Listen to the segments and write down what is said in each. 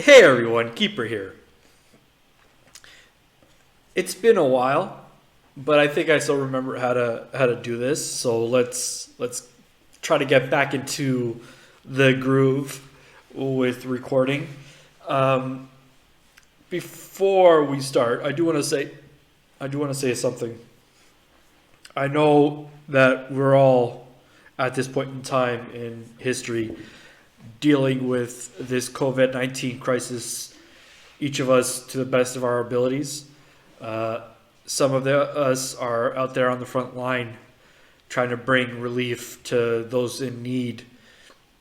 Hey everyone, Keeper here. It's been a while, but I think I still remember how to do this. So let's try to get back into the groove with recording. Um, Before we start, I do want to say something. I know that we're all at this point in time in history dealing with this COVID-19 crisis, each of us to the best of our abilities. Uh, some of us are out there on the front line trying to bring relief to those in need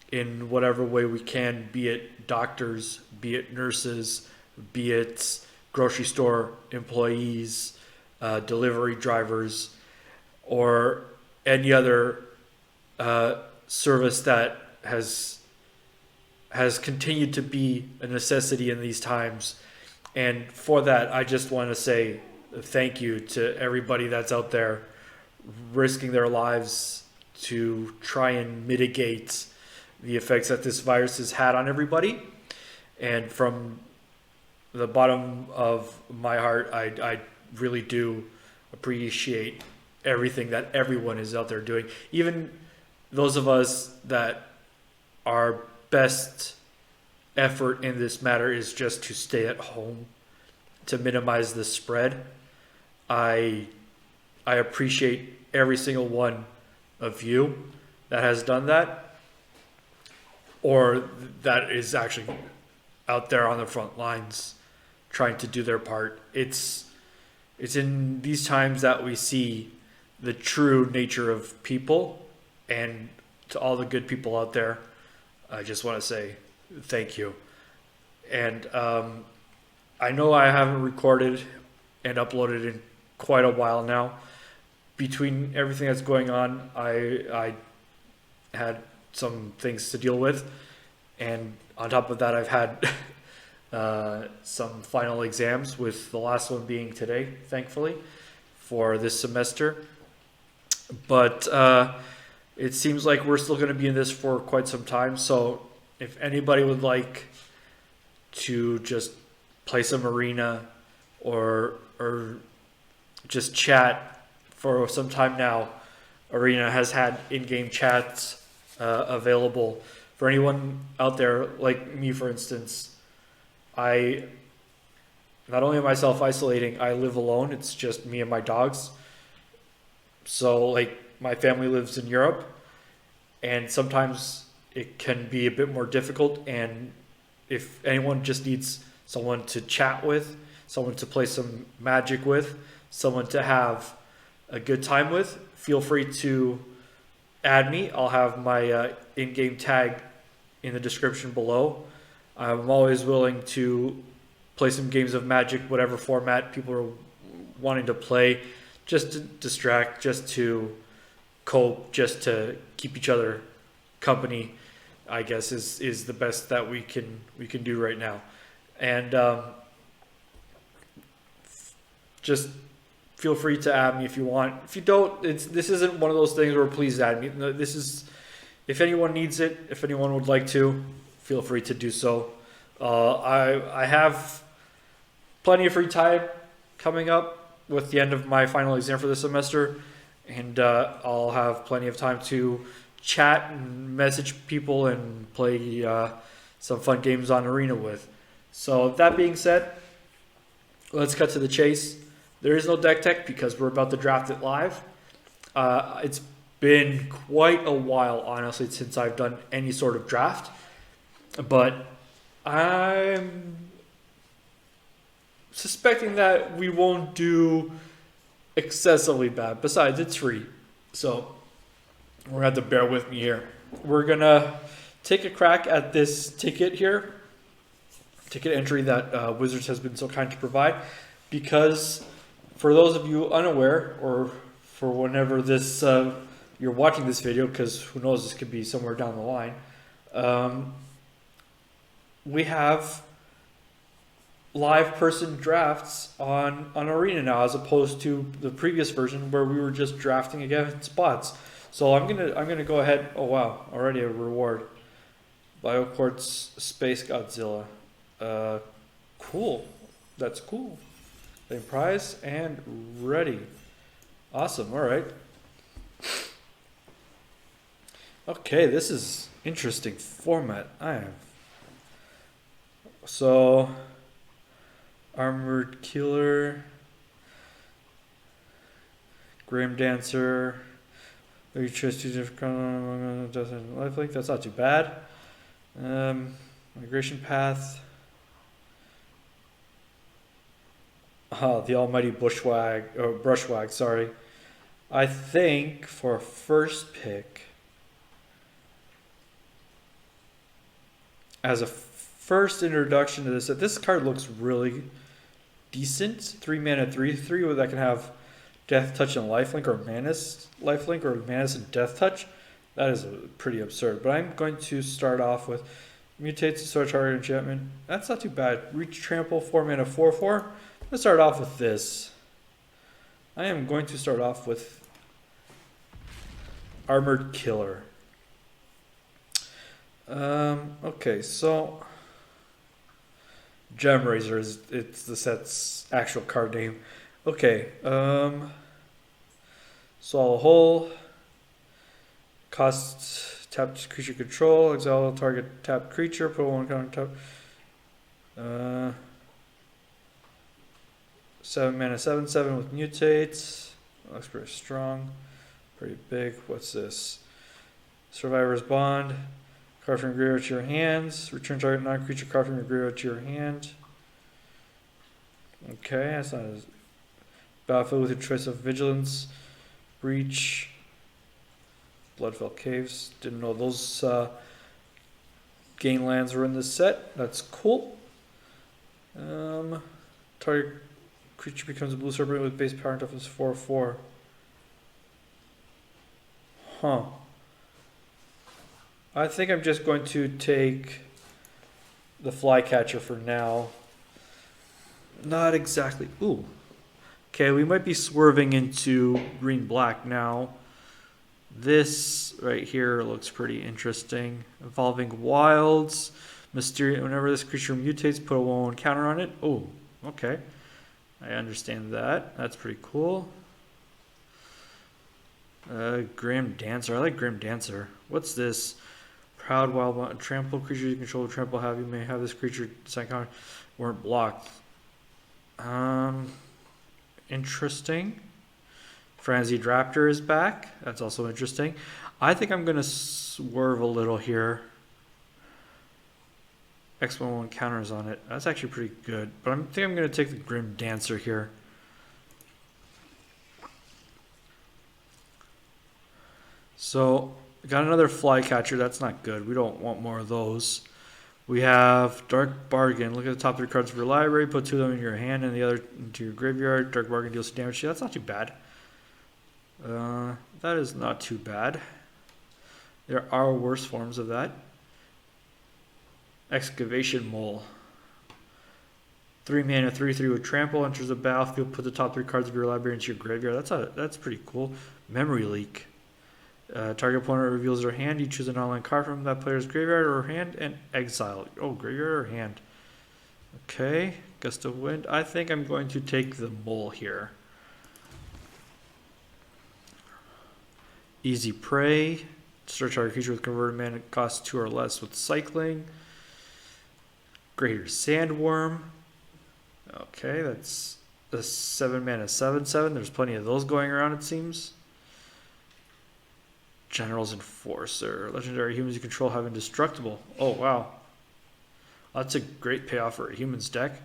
in whatever way we can, be it doctors, be it nurses, be it grocery store employees, delivery drivers, or any other service that has continued to be a necessity in these times. And for that, I just want to say thank you to everybody that's out there risking their lives to try and mitigate the effects that this virus has had on everybody. And from the bottom of my heart, I really do appreciate everything that everyone is out there doing. Even those of us that our best effort in this matter is just to stay at home to minimize the spread. I I appreciate every single one of you that has done that, or that is actually out there on the front lines trying to do their part. It's in these times that we see the true nature of people, and to all the good people out there, I just want to say thank you. And I know I haven't recorded and uploaded in quite a while now. Between everything that's going on, I had some things to deal with, and on top of that, I've had some final exams, with the last one being today, thankfully, for this semester. But it seems like we're still going to be in this for quite some time. So if anybody would like to just play some arena, or just chat for some time now, Arena has had in-game chats available for anyone out there like me, for instance. I Not only am I self-isolating, I live alone. It's just me and my dogs. So like, my family lives in Europe, and sometimes it can be a bit more difficult. And if anyone just needs someone to chat with, someone to play some Magic with, someone to have a good time with, feel free to add me. I'll have my in-game tag in the description below. I'm always willing to play some games of Magic, whatever format people are wanting to play, just to distract, just to cope, just to keep each other company, I guess is the best that we can do right now. And just feel free to add me if you want. If you don't, this isn't one of those things where please add me. No, this is, if anyone needs it, if anyone would like to, feel free to do so. I have plenty of free time coming up with the end of my final exam for the semester, and I'll have plenty of time to chat and message people and play some fun games on Arena with. So that being said, let's cut to the chase. There is no deck tech because we're about to draft it live. It's been quite a while, honestly, since I've done any sort of draft, but I'm suspecting that we won't do excessively bad. Besides, it's free, so we're gonna have to bear with me here. We're gonna take a crack at this ticket here, ticket entry that Wizards has been so kind to provide, because for those of you unaware, or for whenever this you're watching this video, because who knows, this could be somewhere down the line, we have live person drafts on Arena now, as opposed to the previous version where we were just drafting against bots. So I'm gonna go ahead. Oh wow, already a reward. BioQuartz Space Godzilla. Cool. That's cool. Claim prize and ready. Awesome. All right. Okay, this is interesting format. So armored killer, grim dancer. You choose two different lifelink. That's not too bad. Migration path. The almighty brushwag. Sorry. I think for a first pick, as a first introduction to this card looks really decent. 3 mana, 3/3 that can have Death Touch and Lifelink, or Manus Lifelink, or Manus and Death Touch. That is pretty absurd. But I'm going to start off with Mutate to start target enchantment. That's not too bad. Reach Trample, 4 mana, 4/4. Let's start off with this. I am going to start off with Armored Killer. Okay, so Gem Razor it's the set's actual card name. Okay, Swallow Hole. Cost tapped creature control. Exile target tapped creature. Put one counter tap. 7 mana, 7/7 with mutates. Looks pretty strong. Pretty big. What's this? Survivor's Bond. Card from your graveyard to your hands. Return target non-creature card from your graveyard to your hand. Okay, that's not as battlefield with your choice of Vigilance, Breach, Bloodfell Caves. Didn't know those gain lands were in this set. That's cool. Target creature becomes a blue serpent with base power and toughness 4/4. Huh. I think I'm just going to take the Flycatcher for now. Not exactly. Ooh. Okay, we might be swerving into green-black now. This right here looks pretty interesting. Evolving Wilds. Mysterious. Whenever this creature mutates, put a 1/1 counter on it. Oh, okay. I understand that. That's pretty cool. Grim Dancer. I like Grim Dancer. What's this? Proud Wild Trample. Creature you control trample have. You may have this creature second counter. Weren't blocked. Interesting. Frenzied Raptor is back. That's also interesting. I think I'm going to swerve a little here. X11 counters on it. That's actually pretty good. But I think I'm going to take the Grim Dancer here. So, got another Flycatcher. That's not good. We don't want more of those. We have Dark Bargain. Look at the top 3 cards of your library. Put 2 of them in your hand and the other into your graveyard. Dark Bargain deals damage. That's not too bad. That is not too bad. There are worse forms of that. Excavation Mole. 3 mana, 3/3 with trample. Enters the battlefield. Put the top 3 cards of your library into your graveyard. That's pretty cool. Memory Leak. Target opponent reveals their hand. You choose an online card from that player's graveyard or hand and exile. Oh, graveyard or hand. Okay. Gust of Wind. I think I'm going to take the mole here. Easy Prey. Search target creature with converted mana. It costs 2 or less with cycling. Greater Sandworm. Okay, that's a 7 mana 7/7. There's plenty of those going around, it seems. General's Enforcer. Legendary humans you control have indestructible. Oh, wow. That's a great payoff for a humans deck.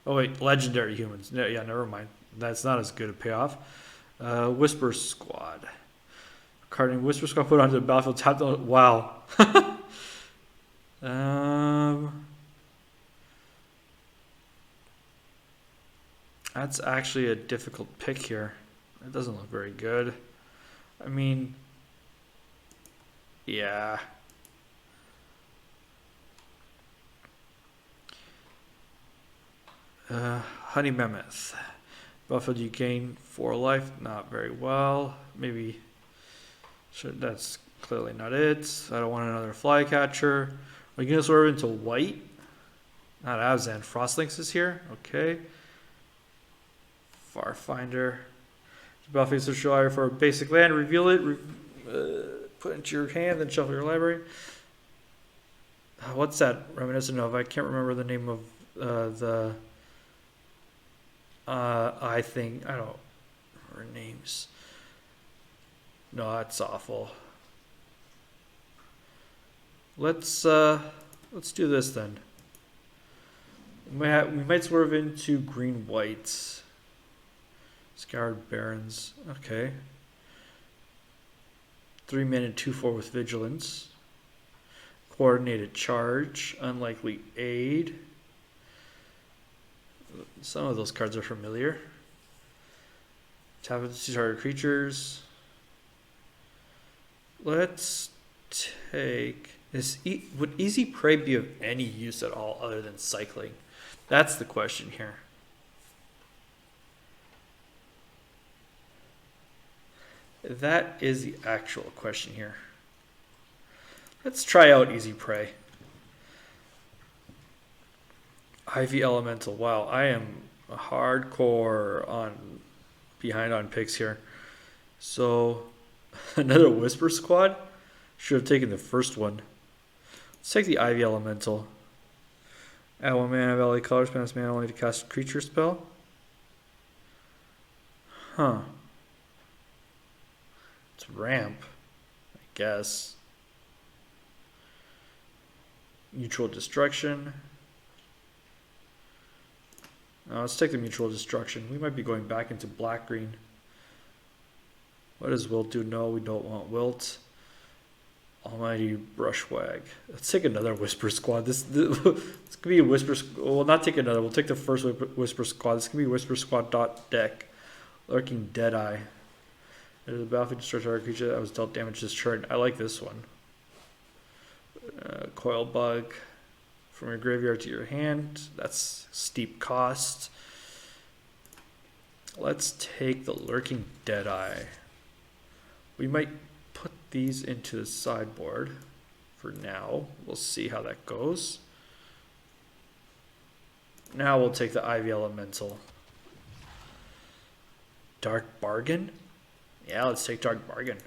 Oh, wait. Legendary humans. Yeah, never mind. That's not as good a payoff. Whisper Squad. Card named Whisper Squad put onto the battlefield. Tap the... Wow. That's actually a difficult pick here. It doesn't look very good. I mean, yeah. Honey Mammoth. Buffalo, you gain 4 life. Not very well. Maybe. That's clearly not it. I don't want another Flycatcher. Are you going to swerve into white? Not Abzan. Frostlynx is here. Okay. Farfinder. Battlefield social area for a basic land. Reveal it. Put it into your hand. Then shuffle your library. What's that reminiscent of? I can't remember the name of the I thing. I don't remember names. No, that's awful. Let's do this then. We might swerve into green white. Scoured Barrens. Okay. 3 mana 2/4 with vigilance. Coordinated charge. Unlikely aid. Some of those cards are familiar. Tap into 2 target creatures. Let's take this. Would Easy Prey be of any use at all other than cycling? That's the question here. That is the actual question here. Let's try out Easy Prey. Ivy Elemental. Wow, I am hardcore behind on picks here. So another Whisper Squad. Should have taken the first one. Let's take the Ivy Elemental. Add 1 mana Valley Color, spend this mana only to cast a creature spell. Huh. It's ramp, I guess. Mutual Destruction. Let's take the Mutual Destruction. We might be going back into black-green. What does Wilt do? No, we don't want Wilt. Almighty Brushwag. Let's take another Whisper Squad. This could be a Whisper. We'll not take another. We'll take the first Whisper Squad. This could be Whisper Squad deck. Lurking Deadeye. There's a battlefield destroys our creature that was dealt damage this turn. I like this one. Coil Bug. From your graveyard to your hand. That's steep cost. Let's take the Lurking Deadeye. We might put these into the sideboard for now. We'll see how that goes. Now we'll take the Ivy Elemental. Dark Bargain? Yeah, let's take Dark Bargain.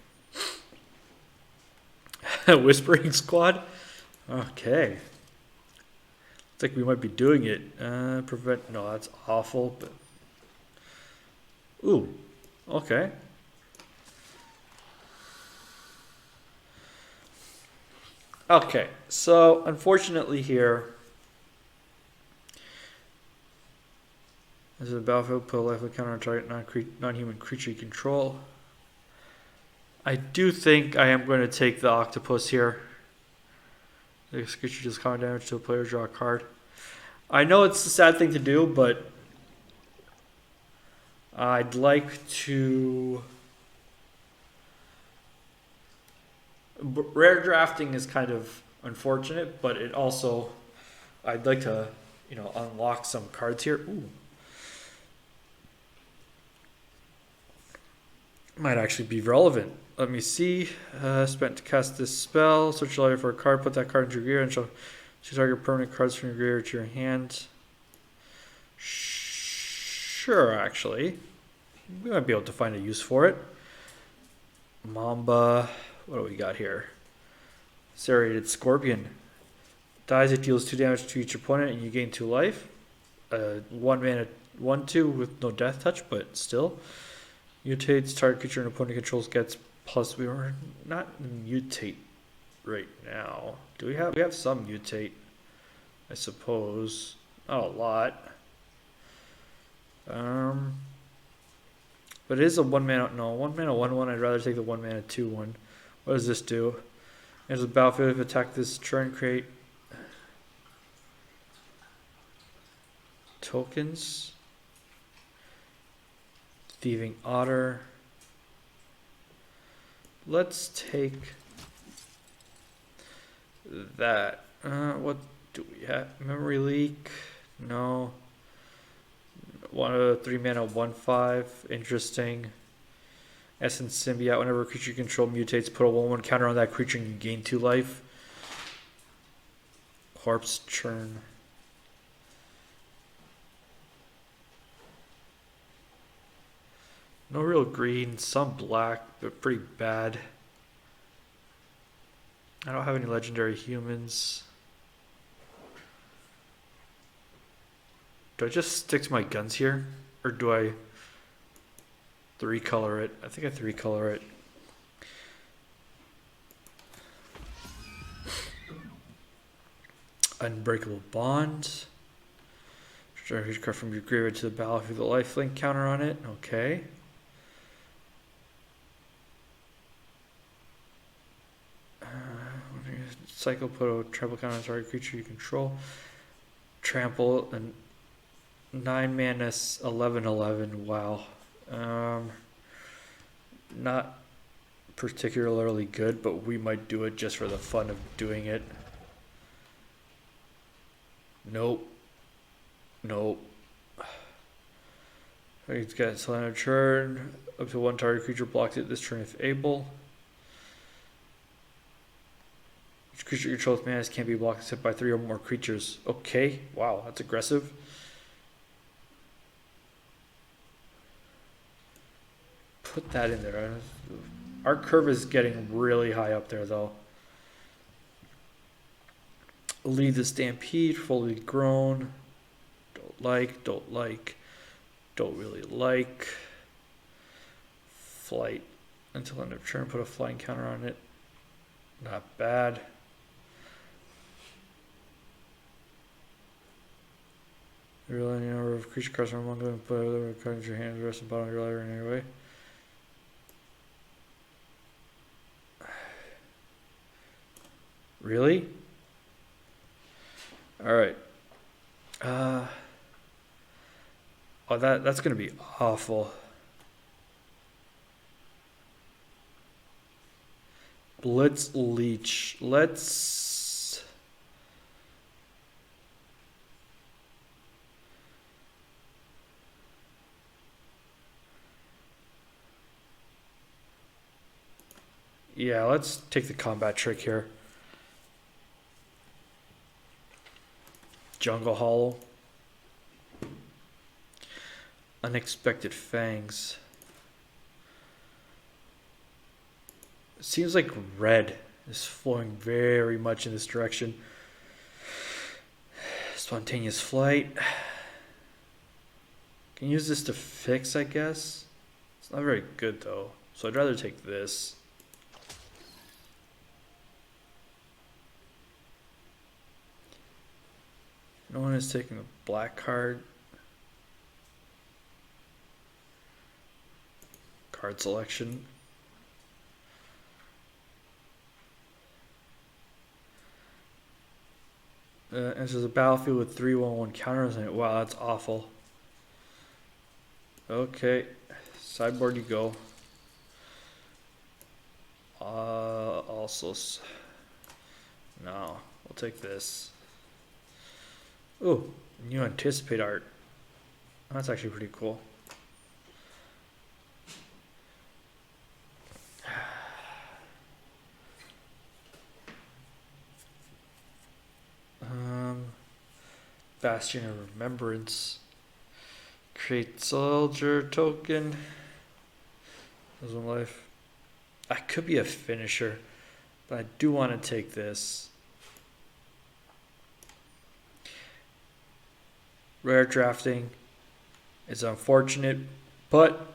Whispering Squad? Okay. Looks like we might be doing it. Prevent. No, that's awful. But ooh, okay. Okay, so unfortunately here, this is a battlefield, put a lifelink counter on target non-human creature you control. I do think I am going to take the octopus here. This creature does common damage to a player, draw a card. I know it's a sad thing to do, but I'd like to... Rare drafting is kind of unfortunate, but it also... I'd like to, unlock some cards here. Ooh. Might actually be relevant. Let me see. Spent to cast this spell. Search your library for a card. Put that card into your gear and choose target permanent cards from your gear to your hand. Sure, actually. We might be able to find a use for it. Mamba. What do we got here? Serrated Scorpion. Dies, it deals 2 damage to each opponent and you gain 2 life. 1 mana 1/2 with no death touch, but still. Mutates, target creature and opponent controls gets plus. We were not mutate right now. Do we have some mutate, I suppose. Not a lot. But it is a 1 mana, no, 1 mana 1/1. I'd rather take the 1 mana 2/1. What does this do? As a battlefield, attack this turn, create tokens. Thieving Otter. Let's take that. What do we have? Memory Leak? No. 3 mana 1/5. Interesting. Essence Symbiote. Whenever a creature you control mutates, put a 1/1 counter on that creature and you gain 2 life. Corpse churn. No real green, some black, but pretty bad. I don't have any legendary humans. Do I just stick to my guns here? Or do I 3-color it? I think I 3-color it. Unbreakable Bond. Strategy card from your graveyard to the battlefield with a lifelink counter on it. Okay. Cycle, put a trample counter on target creature you control. Trample and 9 mana 11/11. Wow. Not particularly good, but we might do it just for the fun of doing it. Nope. Nope. He's got Solana turn. Up to 1 target creature blocked it this turn if able. Each creature controls mana can't be blocked except by 3 or more creatures. Okay. Wow, that's aggressive. Put that in there. Our curve is getting really high up there though. Lead the Stampede, fully grown. Don't like, don't really like. Flight until end of turn, put a flying counter on it. Not bad. Real any number of creature cards from among them, put other cards in your hand, the rest of the bottom of your library in any way. Really? Alright. Oh, that's gonna be awful. Let's leech. Let's... Yeah, let's take the combat trick here. Jungle Hollow. Unexpected Fangs. It seems like red is flowing very much in this direction. Spontaneous Flight. Can use this to fix, I guess. It's not very good though, so I'd rather take this. No one is taking the black card. Card selection. Enters the battlefield with 3/1/1 counters on it. Wow, that's awful. Okay, sideboard you go. Also, no, we'll take this. Oh, new Anticipate art. That's actually pretty cool. Bastion of Remembrance. Create soldier token. Doesn't life. I could be a finisher, but I do want to take this. Rare drafting is unfortunate, but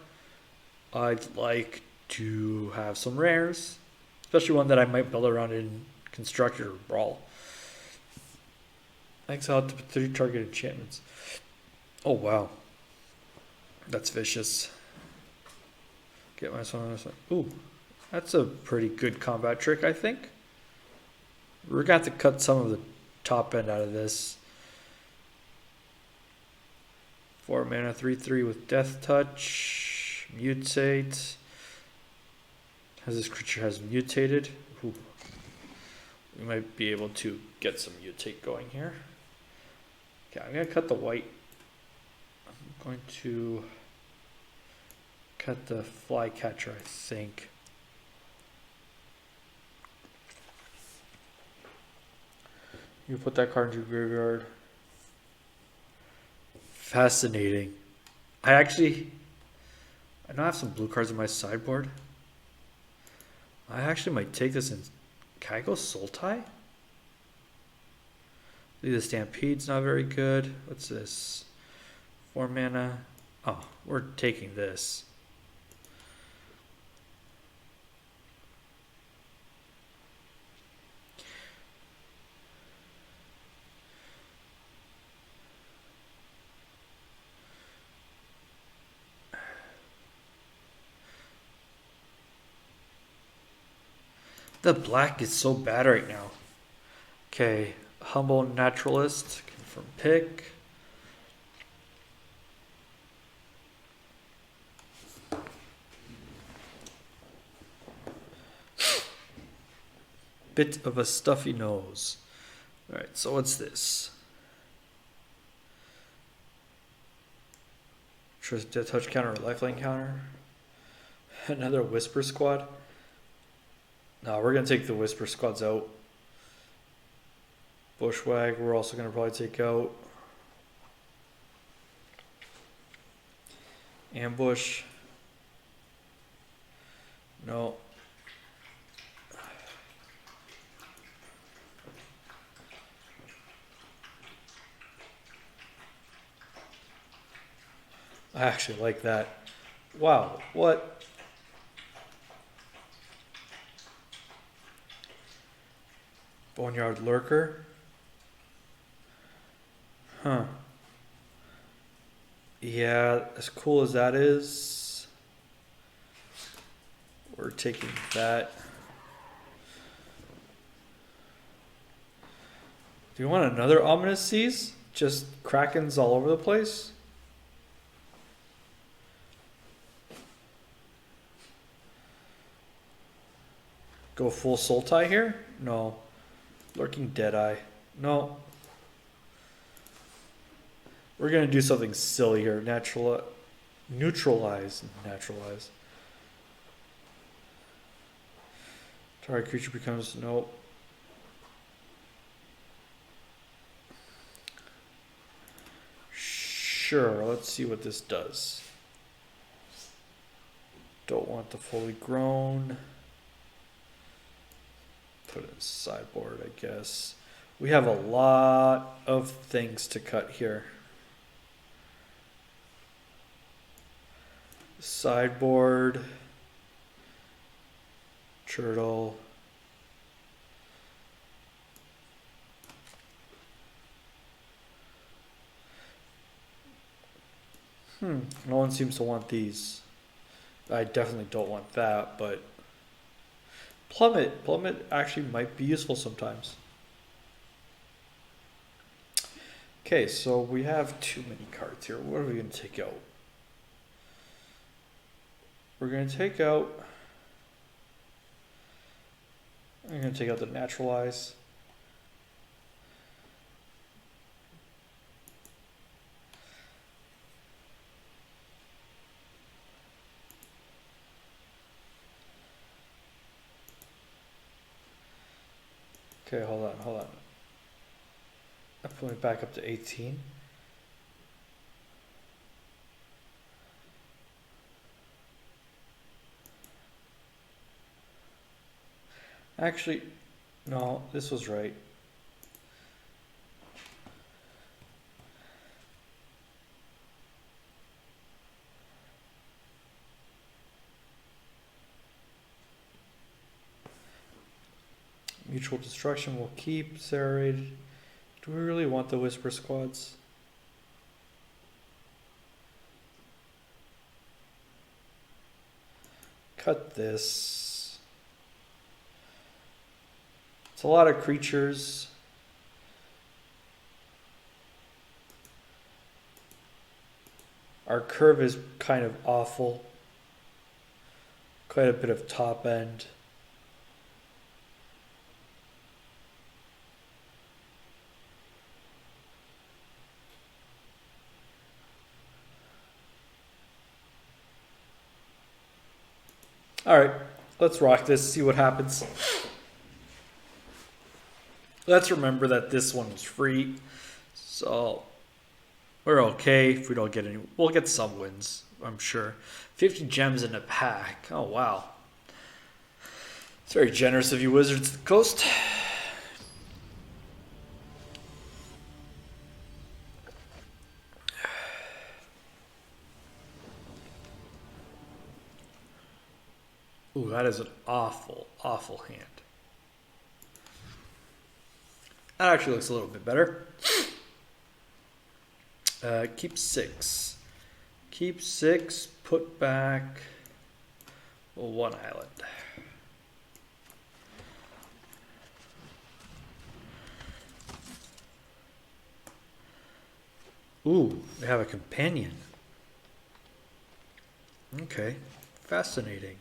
I'd like to have some rares, especially one that I might build around in Constructed or Brawl. Exile up to 3 target enchantments. Oh wow, that's vicious. Get my son on this one. Ooh, that's a pretty good combat trick, I think. We're gonna have to cut some of the top end out of this. 4 mana, 3/3 with Death Touch. Mutate. As this creature has mutated. Ooh. We might be able to get some mutate going here. Okay, I'm going to cut the white. I'm going to cut the Flycatcher, I think. You put that card into your graveyard. Fascinating. I know I have some blue cards in my sideboard. I actually might take this and... Can I go Sultai? The Stampede's not very good. What's this? 4 mana. Oh, we're taking this. The black is so bad right now. Okay, Humble Naturalist, confirm pick. Bit of a stuffy nose. Alright, so what's this? Touch counter or lifeline counter. Another Whisper Squad. No, we're going to take the Whisper Squads out. Bushwag, we're also going to probably take out. Ambush. No. I actually like that. Wow, what? Boneyard Lurker. Huh. Yeah, as cool as that is, we're taking that. Do you want another Ominous Seas? Just Krakens all over the place? Go full Sultai here? No. Lurking Deadeye. No. We're going to do something silly here. Neutralize. Target creature becomes... Nope. Sure, let's see what this does. Don't want the fully grown. Put it in sideboard, I guess. We have a lot of things to cut here. Sideboard. Turtle. No one seems to want these. I definitely don't want that, but Plummet actually might be useful sometimes. Okay, so we have too many cards here. What are we going to take out? We're going to take out... I'm going to take out the Naturalize. Okay, hold on. I'm putting it back up to 18. Actually, no, this was right. Mutual Destruction will keep. Serrated. Do we really want the Whisper Squads? Cut this. It's a lot of creatures. Our curve is kind of awful. Quite a bit of top end. All right, let's rock this, see what happens. Let's remember that this one was free, so we're okay if we don't get any. We'll get some wins, I'm sure. 50 gems in a pack. Oh, wow. It's very generous of you, Wizards of the Coast. Ooh, that is an awful, awful hand. That actually looks a little bit better. Keep 6. Keep 6, put back 1 island. Ooh, we have a companion. Okay, fascinating.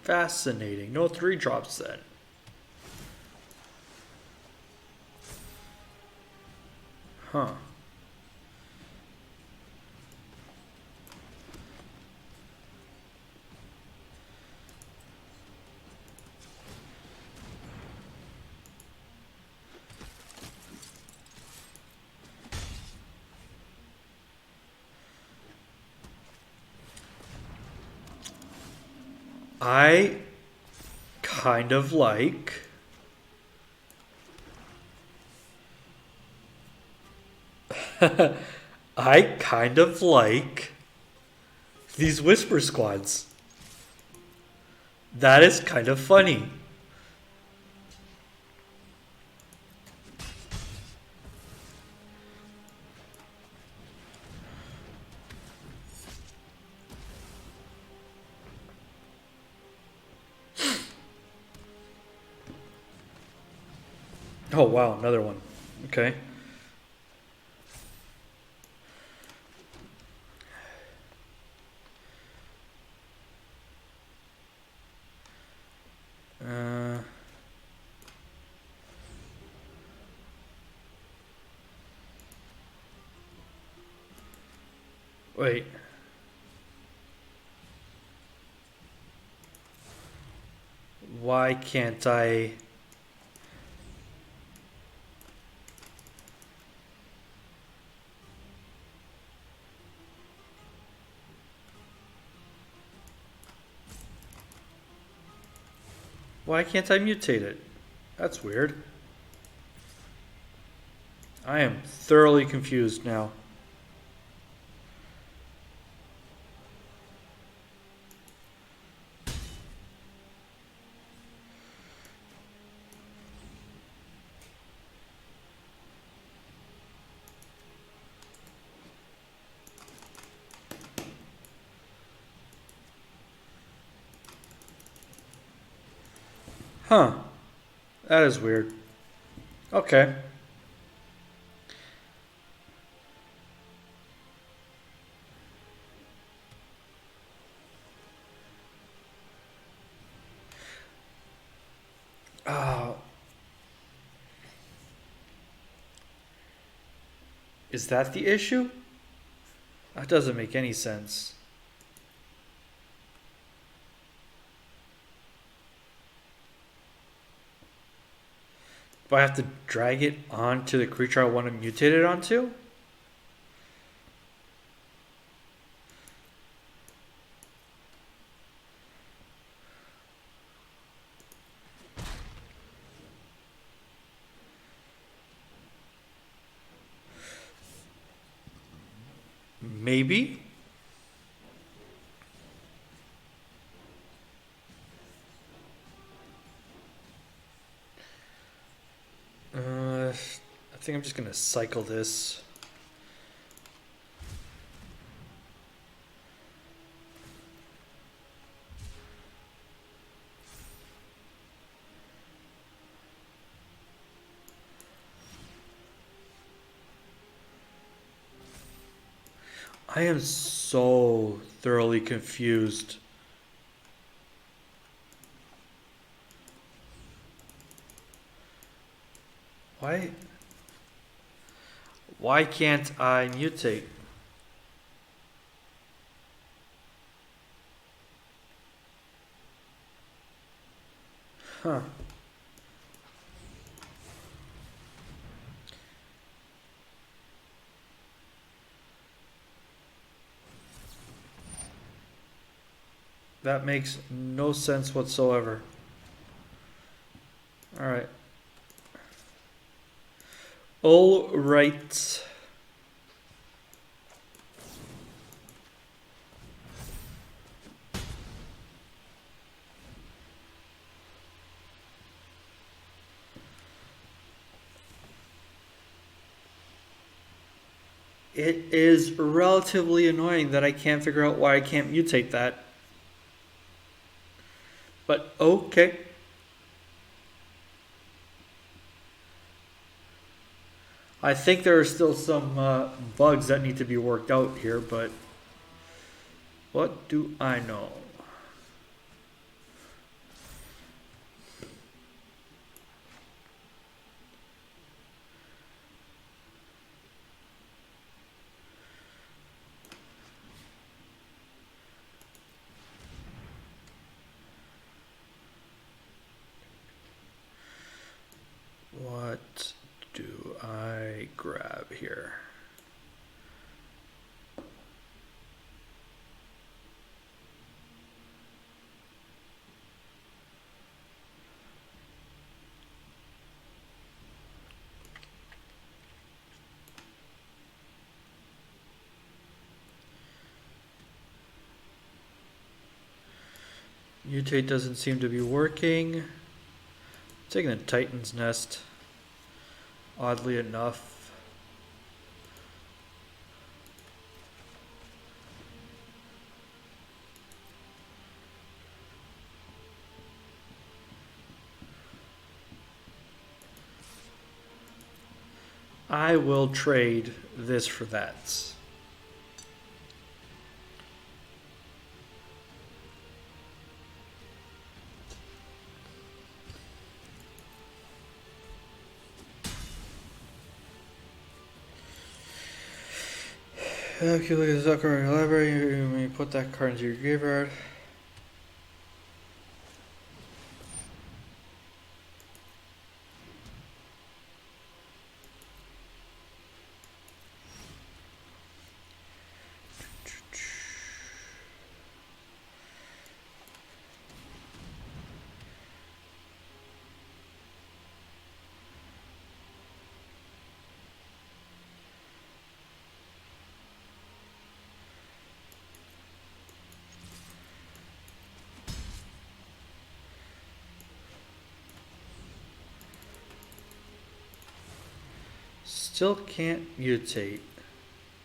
Fascinating. No 3 drops then. Huh. I kind of like I kind of like these whisper squads. That is kind of funny. Oh wow, another one. Okay. Wait. Why can't I? Why can't I mutate it? That's weird. I am thoroughly confused now. Huh. That is weird. Okay. Oh. Is that the issue? That doesn't make any sense. Do I have to drag it onto the creature I want to mutate it onto? Maybe. I think I'm just gonna cycle this. I am so thoroughly confused. Why? Why can't I mutate? That makes no sense whatsoever. Alright. All right. It is relatively annoying that I can't figure out why I can't mutate that. But okay. I think there are still some bugs that need to be worked out here, but what do I know? What do I grab here? Mutate doesn't seem to be working. Taking the Titan's Nest. Oddly enough. I will trade this for that. If you look at the card in your library, you may put that card into your graveyard. Still can't mutate.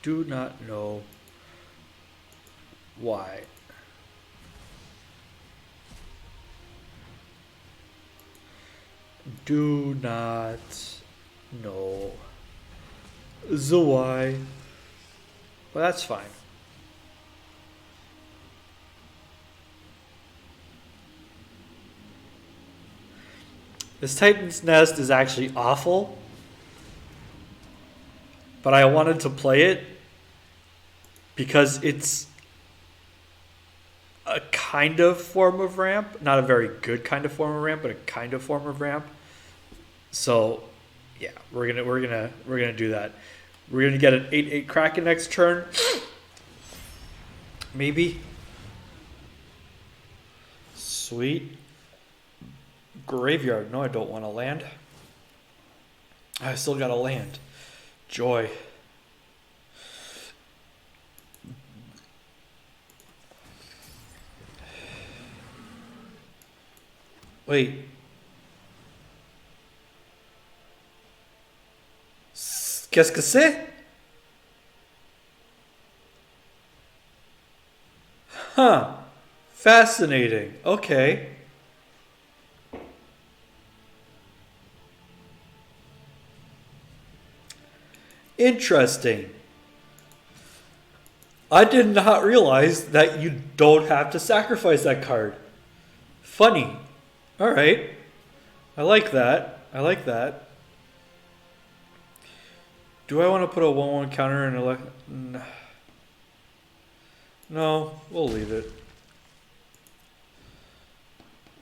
Do not know why. Do not know the why. Well, that's fine. This Titan's Nest is actually awful, but I wanted to play it because it's a kind of form of ramp, not a very good kind of form of ramp, but a kind of form of ramp. So, yeah, we're gonna do that. We're gonna get an 8/8 Kraken next turn, maybe. Sweet. Graveyard. No, I don't want to land. I still got to land. Joy. Wait. Qu'est-ce que c'est? Huh. Fascinating. Okay. Interesting. I did not realize that you don't have to sacrifice that card. Funny. Alright. I like that. I like that. Do I want to put a 1/1 counter and No, we'll leave it.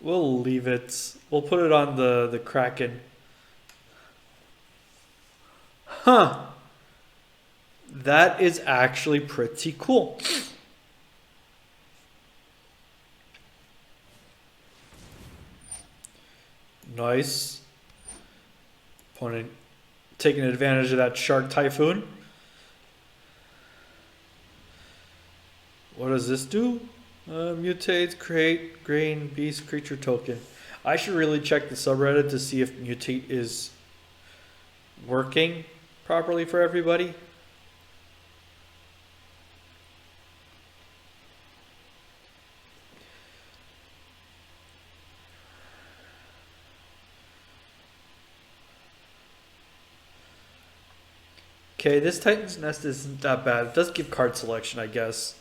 We'll leave it. We'll put it on the Kraken. Huh. That is actually pretty cool. Nice. Opponent taking advantage of that Shark Typhoon. What does this do? Mutate, create, grain, beast, creature token. I should really check the subreddit to see if mutate is working properly for everybody. Okay, this Titan's Nest isn't that bad. It does give card selection, I guess.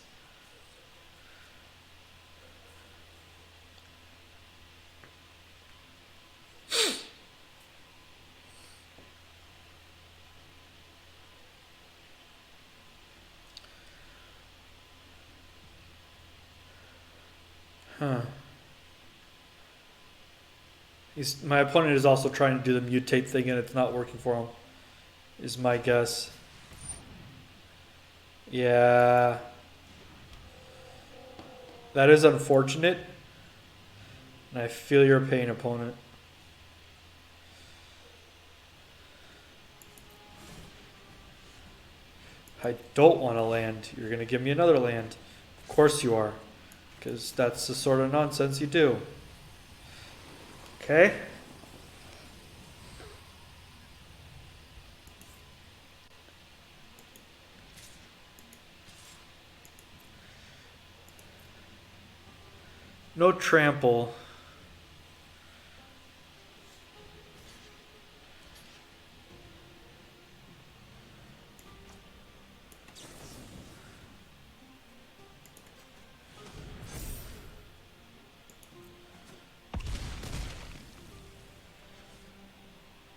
Huh. My opponent is also trying to do the mutate thing and it's not working for him, is my guess. Yeah. That is unfortunate. And I feel your pain, opponent. I don't want to land. You're going to give me another land. Of course you are. Because that's the sort of nonsense you do. Okay? No trample.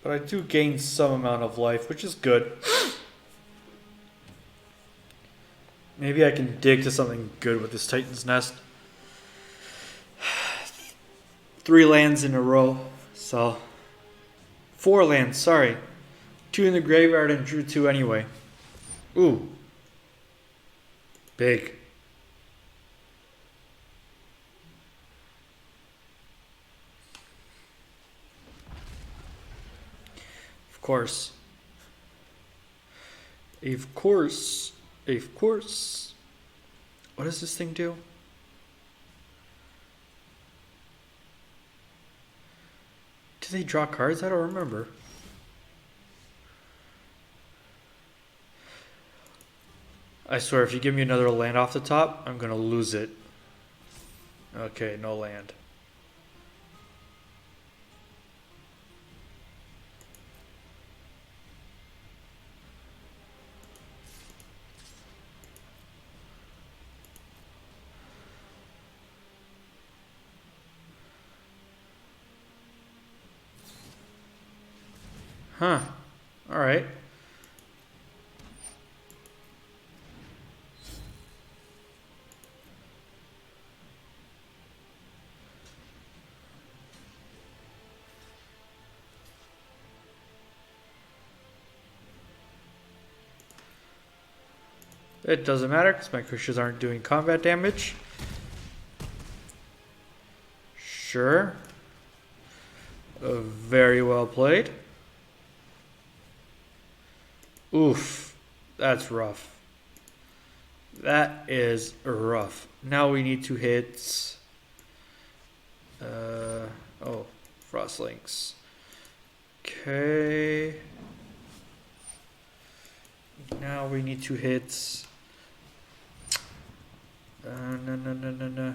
But I do gain some amount of life, which is good. Maybe I can dig to something good with this Titan's Nest. 3 lands in a row. So 4 lands, sorry. 2 in the graveyard and drew 2 anyway. Ooh. Big. Of course. Of course. Of course. What does this thing do? Do they draw cards? I don't remember. I swear, if you give me another land off the top, I'm going to lose it. Okay, no land. Huh. All right. It doesn't matter because my creatures aren't doing combat damage. Sure. Very well played. Oof, that's rough. That is rough. Now we need to hit... oh, Frostlinks. Okay. Now we need to hit... no.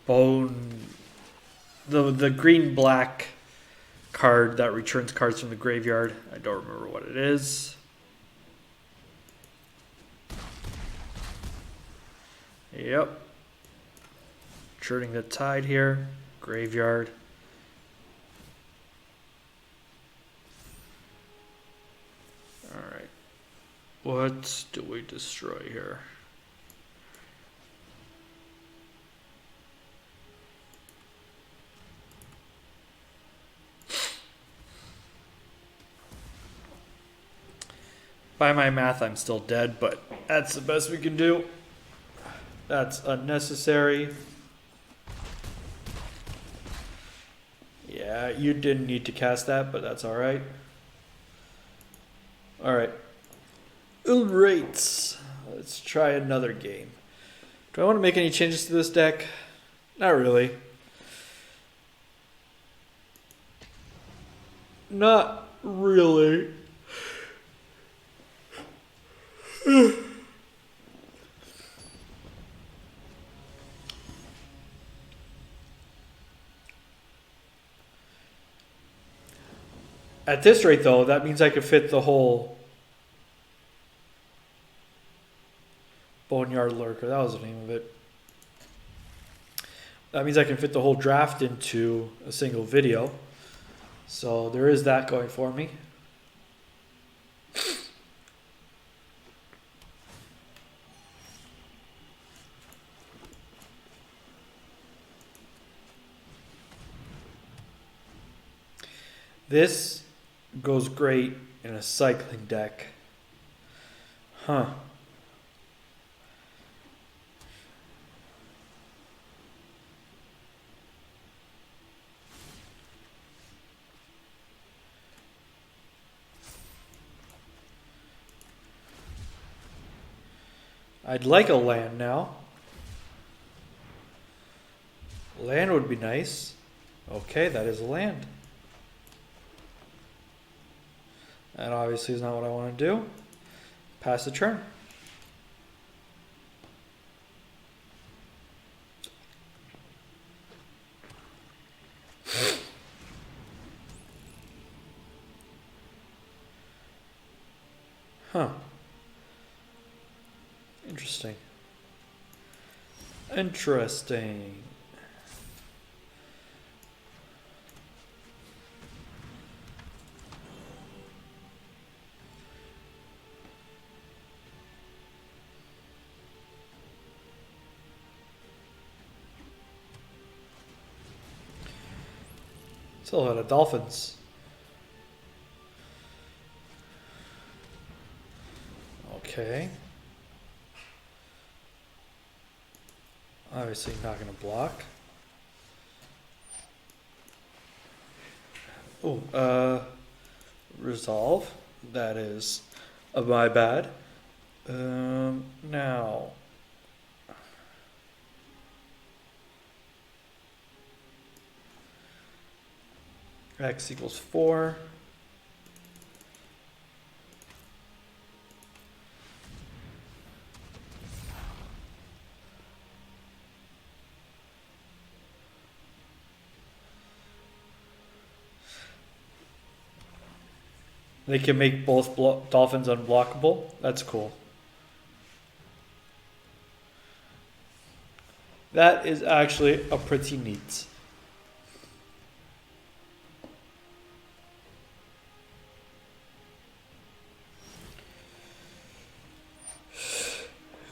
Bone... The green-black... card that returns cards from the graveyard. I don't remember what it is. Yep. Turning the tide here. Graveyard. Alright. What do we destroy here? By my math, I'm still dead, but that's the best we can do. That's unnecessary. Yeah, Yeah, you didn't need to cast that, but that's alright. Alright. Alright. Let's try another game. Do I want to make any changes to this deck? Not really. Not really. At this rate, though, that means I could fit the whole Boneyard Lurker. That was the name of it. That means I can fit the whole draft into a single video. So there is that going for me. This goes great in a cycling deck. Huh. I'd like a land now. Land would be nice. Okay, that is a land. That obviously is not what I want to do. Pass the turn. Huh. Interesting. Interesting. Still a lot of dolphins. Okay. Obviously not going to block. Oh, resolve. That is my bad. Now. X equals 4. They can make both dolphins unblockable. That's cool. That is actually a pretty neat.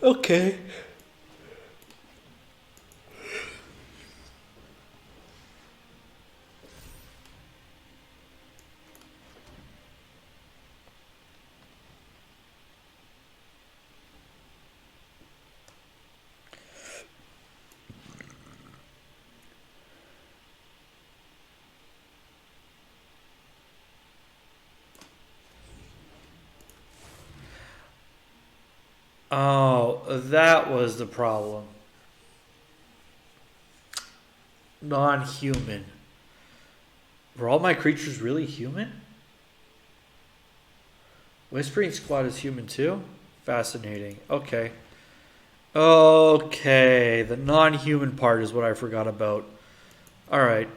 Okay. Oh, that was the problem. Non-human. Were all my creatures really human? Whispering Squad is human too? Fascinating. Okay. Okay, the non-human part is what I forgot about. Alright.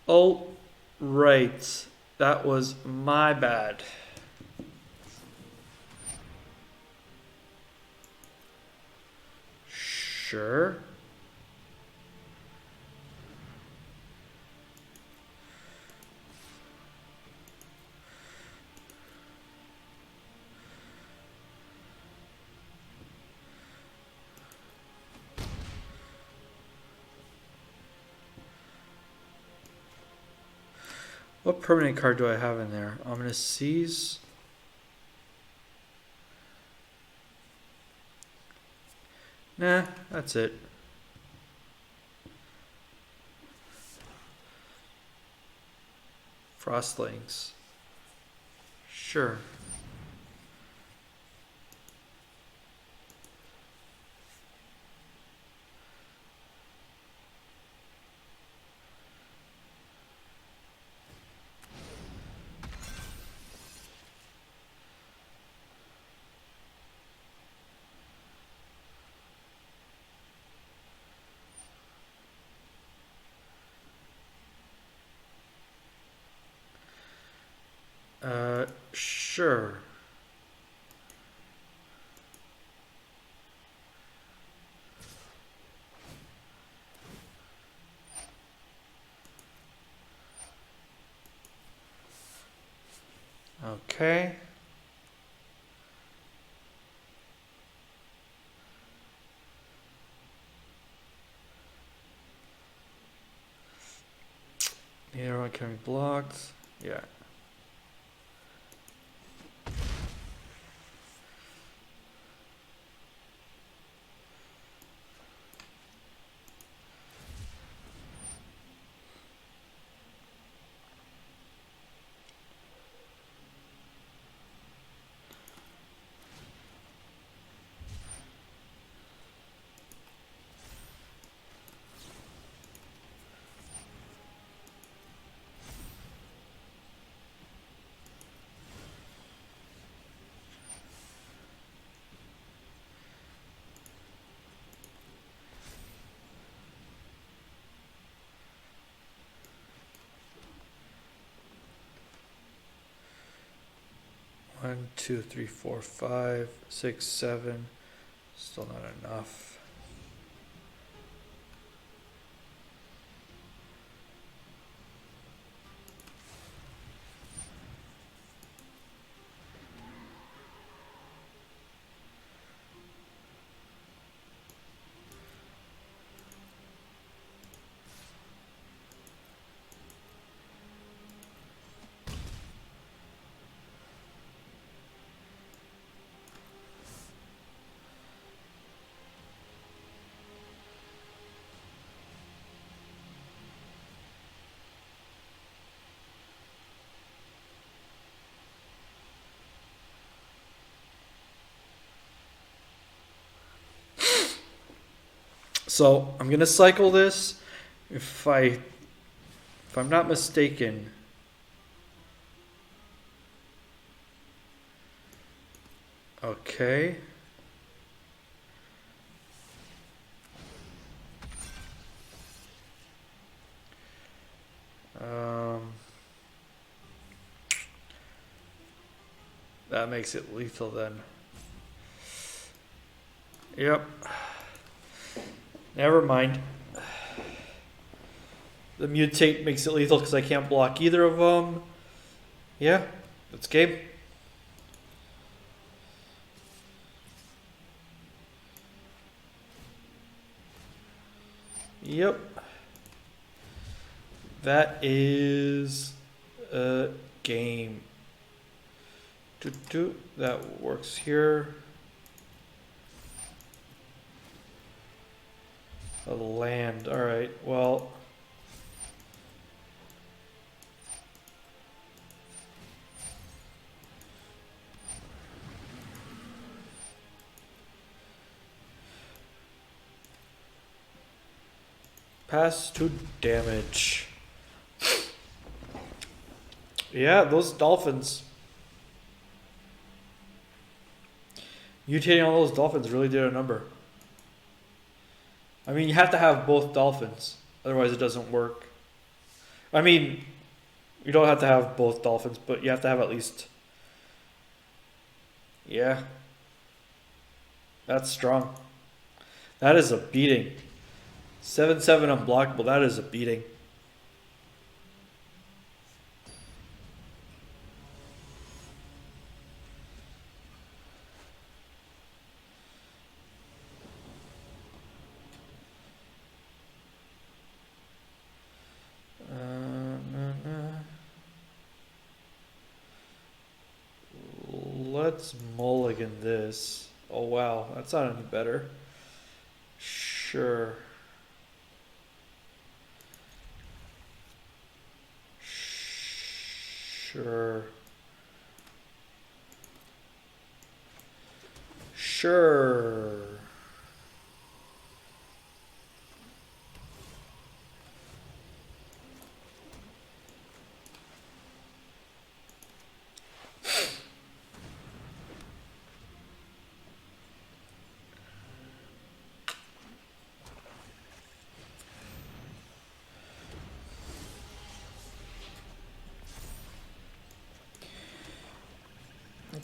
Oh, right. That was my bad. Sure. What permanent card do I have in there? I'm going to seize. Nah, that's it. Frostlings. Sure. Sure. Okay. Neither one can be blocked. Yeah. One, two, three, four, 5, 6, 7. Still not enough. So I'm gonna cycle this. If I'm not mistaken, okay. That makes it lethal then. Yep. Never mind. The mutate makes it lethal because I can't block either of them. Yeah, that's game. Yep. That is a game. That works here. A land. All right. Well. Pass to damage. Yeah, those dolphins. Mutating all those dolphins really did a number. I mean, you have to have both dolphins. Otherwise, it doesn't work. I mean, you don't have to have both dolphins, but you have to have at least... Yeah. That's strong. That is a beating. 7/7 unblockable. That is a beating. Let's mulligan this. Oh wow, that's not any better. Sure. Sure. Sure.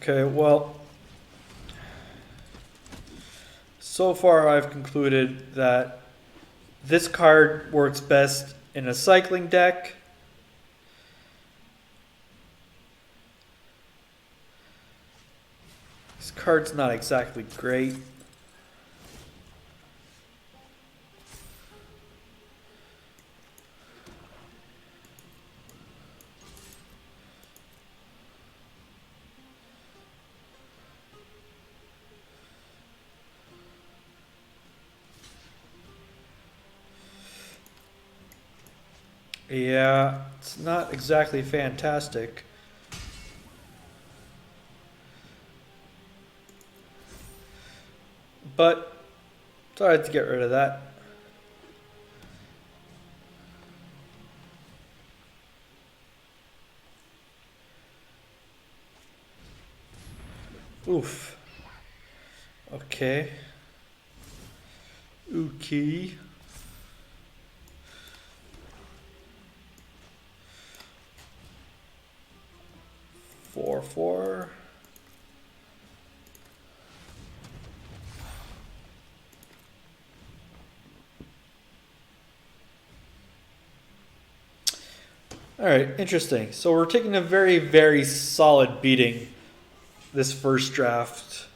Okay, well, so far I've concluded that this card works best in a cycling deck. This card's not exactly great. Yeah, it's not exactly fantastic. But it's alright to get rid of that. Oof. Okay. Okay. Four. All right, interesting. So we're taking a very, very solid beating this first draft.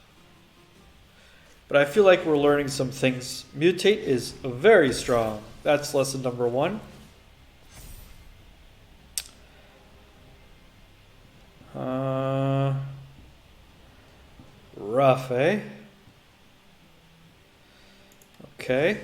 But I feel like we're learning some things. Mutate is very strong. That's lesson number 1. Rough, eh? Okay.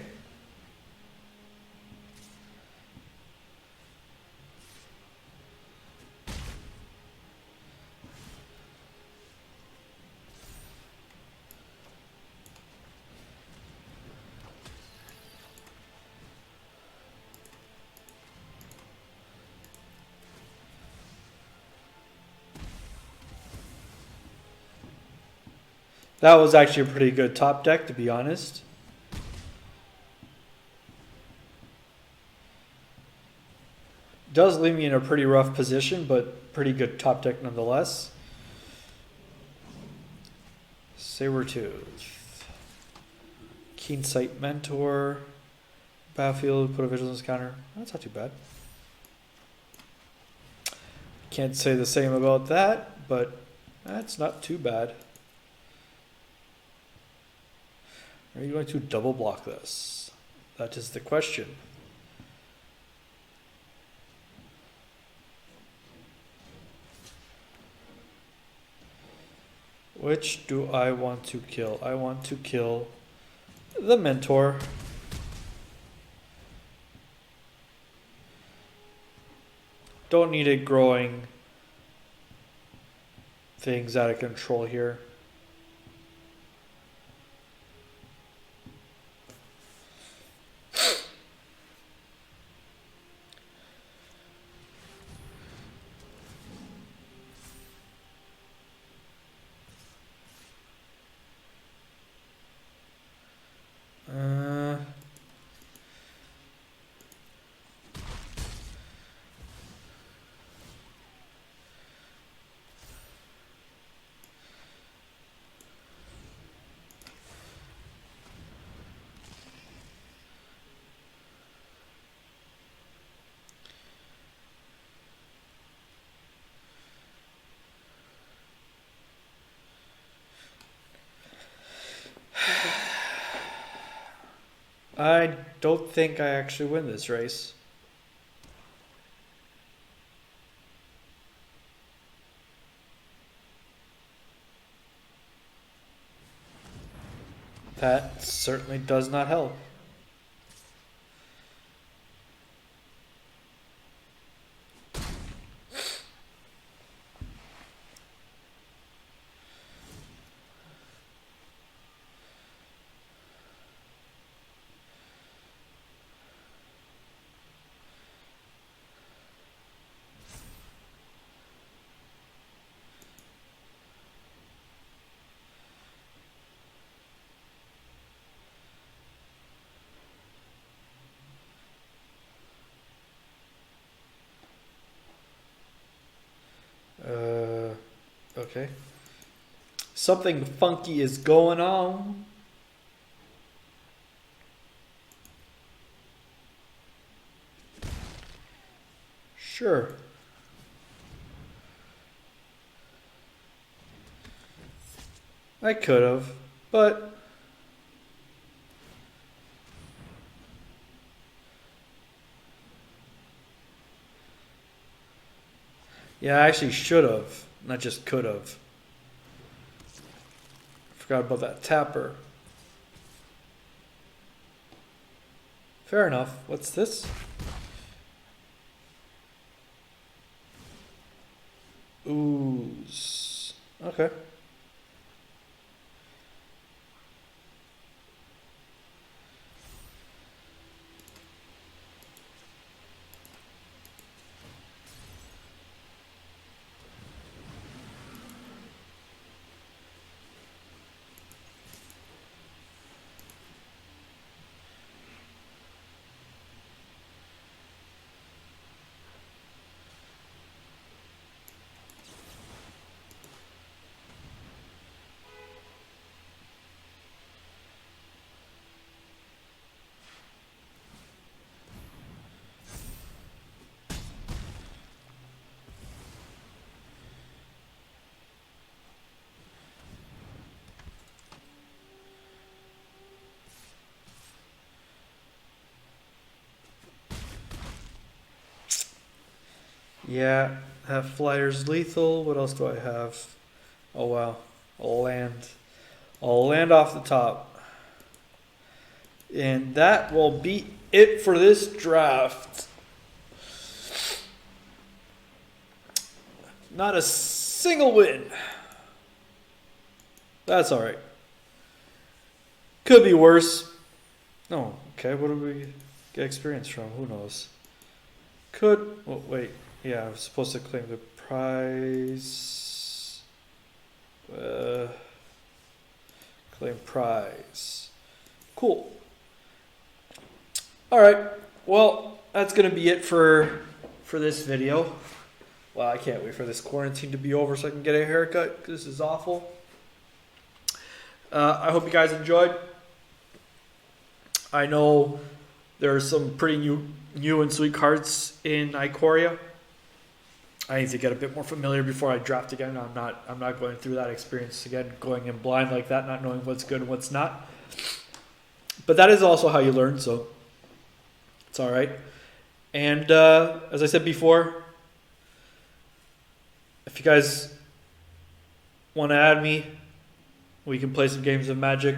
That was actually a pretty good top deck, to be honest. Does leave me in a pretty rough position, but pretty good top deck nonetheless. Sabertooth. Keen Sight Mentor. Battlefield, put a vigilance counter. That's not too bad. Can't say the same about that, but that's not too bad. Are you going to double block this? That is the question. Which do I want to kill? I want to kill the Mentor. Don't need it growing things out of control here. I don't think I actually win this race. That certainly does not help. Okay. Something funky is going on. Sure. I could have, but yeah, I actually should have, not just could have. Forgot about that tapper. Fair enough. What's this? Ooze. Okay. Yeah, have flyers lethal. What else do I have? Oh wow, I'll land. I'll land off the top. And that will be it for this draft. Not a single win. That's alright. Could be worse. Oh, okay, what do we get experience from? Who knows? Could, oh, wait. Yeah, I was supposed to claim the prize. Claim prize. Cool. Alright, well, that's going to be it for this video. Well, I can't wait for this quarantine to be over so I can get a haircut. This is awful. I hope you guys enjoyed. I know there are some pretty new and sweet cards in Ikoria. I need to get a bit more familiar before I draft again. I'm not going through that experience again, going in blind like that, not knowing what's good and what's not. But that is also how you learn, so it's all right. And as I said before, if you guys want to add me, we can play some games of Magic.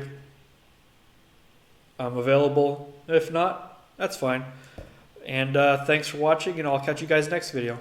I'm available. If not, that's fine. And thanks for watching, and I'll catch you guys next video.